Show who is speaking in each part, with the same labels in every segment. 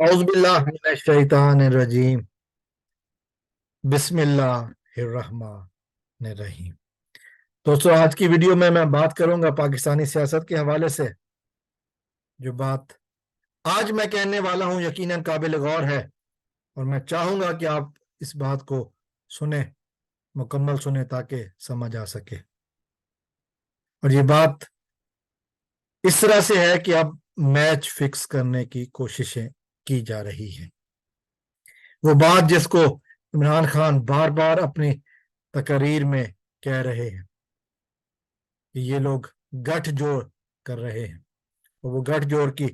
Speaker 1: औज़ुबिल्लाहिमिनश्शैतानिर्रजीम बिस्मिल्लाहिर्रहमानिर्रहीम। दोस्तों, आज की वीडियो में मैं बात करूंगा पाकिस्तानी सियासत के हवाले से। जो बात आज मैं कहने वाला हूं यकीनन काबिल गौर है, और मैं चाहूंगा कि आप इस बात को सुने, मुकम्मल सुने, ताकि समझ आ सके। और ये बात इस तरह से है कि अब मैच फिक्स करने की कोशिशें की जा रही हैं। वो बात जिसको इमरान खान बार बार अपनी तकरीर में कह रहे हैं कि ये लोग गठजोड़ कर रहे हैं, और वो गठजोड़ की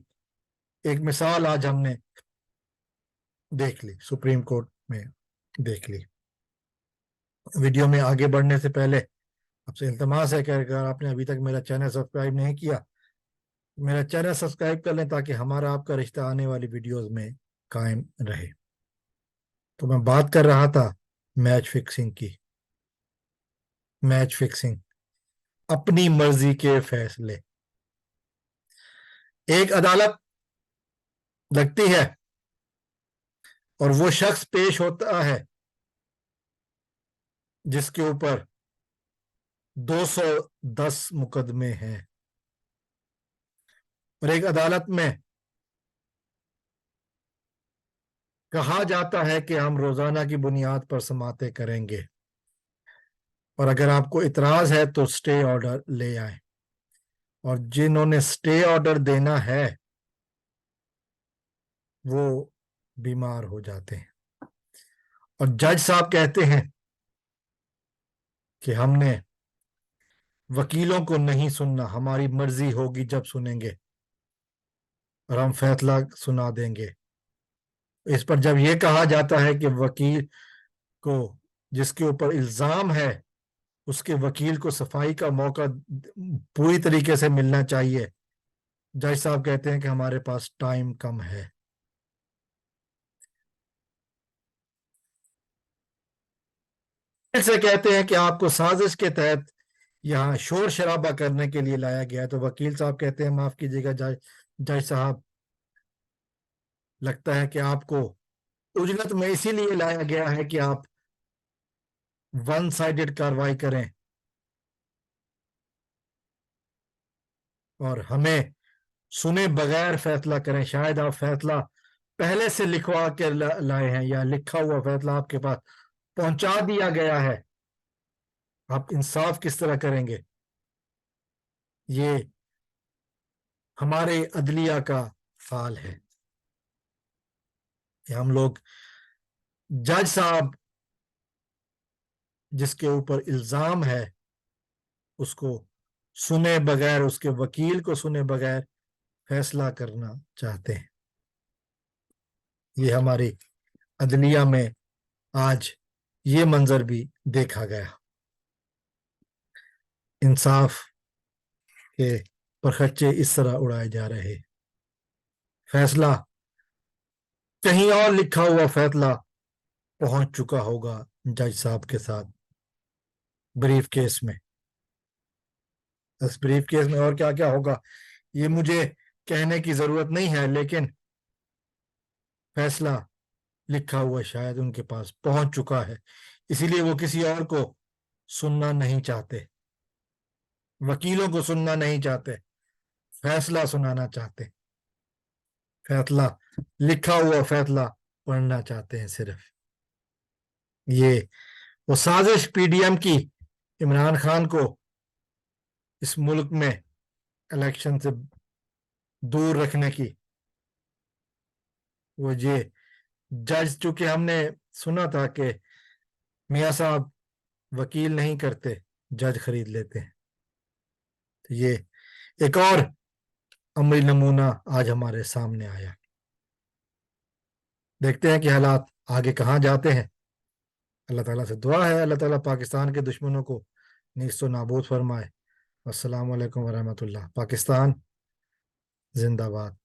Speaker 1: एक मिसाल आज हमने देख ली, सुप्रीम कोर्ट में देख ली। वीडियो में आगे बढ़ने से पहले आपसे इल्तमास है कि अगर आपने अभी तक मेरा चैनल सब्सक्राइब नहीं किया, मेरा चैनल सब्सक्राइब कर लें ताकि हमारा आपका रिश्ता आने वाली वीडियोस में कायम रहे। तो मैं बात कर रहा था मैच फिक्सिंग की। मैच फिक्सिंग, अपनी मर्जी के फैसले। एक अदालत लगती है और वो शख्स पेश होता है जिसके ऊपर 210 मुकदमे हैं, और एक अदालत में कहा जाता है कि हम रोजाना की बुनियाद पर समाते करेंगे, और अगर आपको इतराज है तो स्टे ऑर्डर ले आए। और जिन्होंने स्टे ऑर्डर देना है वो बीमार हो जाते हैं, और जज साहब कहते हैं कि हमने वकीलों को नहीं सुनना, हमारी मर्जी होगी जब सुनेंगे और हम फैसला सुना देंगे। इस पर जब यह कहा जाता है कि वकील को जिसके ऊपर इल्जाम है उसके वकील को सफाई का मौका पूरी तरीके से मिलना चाहिए, जज साहब कहते हैं कि हमारे पास टाइम कम है। से कहते हैं कि आपको साजिश के तहत यहाँ शोर शराबा करने के लिए लाया गया है, तो वकील साहब कहते हैं माफ कीजिएगा जज जज साहब, लगता है कि आपको उजलत में इसीलिए लाया गया है कि आप वन साइडेड कार्रवाई करें और हमें सुने बगैर फैसला करें। शायद आप फैसला पहले से लिखवा के लाए हैं, या लिखा हुआ फैसला आपके पास पहुंचा दिया गया है। आप इंसाफ किस तरह करेंगे? ये हमारे अदलिया का हाल है कि हम लोग जज साहब जिसके ऊपर इल्जाम है उसको सुने बगैर, उसके वकील को सुने बगैर फैसला करना चाहते हैं। ये हमारी अदलिया में आज ये मंजर भी देखा गया। इंसाफ के परखच्चे इस तरह उड़ाए जा रहे। फैसला कहीं और लिखा हुआ फैसला पहुंच चुका होगा जज साहब के साथ ब्रीफ केस में। इस ब्रीफ केस में और क्या क्या होगा ये मुझे कहने की जरूरत नहीं है, लेकिन फैसला लिखा हुआ शायद उनके पास पहुंच चुका है, इसीलिए वो किसी और को सुनना नहीं चाहते, वकीलों को सुनना नहीं चाहते, फैसला सुनाना चाहते, फैसला लिखा हुआ फैसला पढ़ना चाहते हैं सिर्फ। ये वो साजिश पीडीएम की इमरान खान को इस मुल्क में इलेक्शन से दूर रखने की। वो ये जज, चूंकि हमने सुना था कि मियाँ साहब वकील नहीं करते, जज खरीद लेते हैं, तो ये एक और अमली नमूना आज हमारे सामने आया। देखते हैं कि हालात आगे कहाँ जाते हैं। अल्लाह ताला से दुआ है अल्लाह ताला पाकिस्तान के दुश्मनों को नीस्तो नाबूद फरमाए। अस्सलाम वालेकुम वरहमतुल्लाह। पाकिस्तान जिंदाबाद।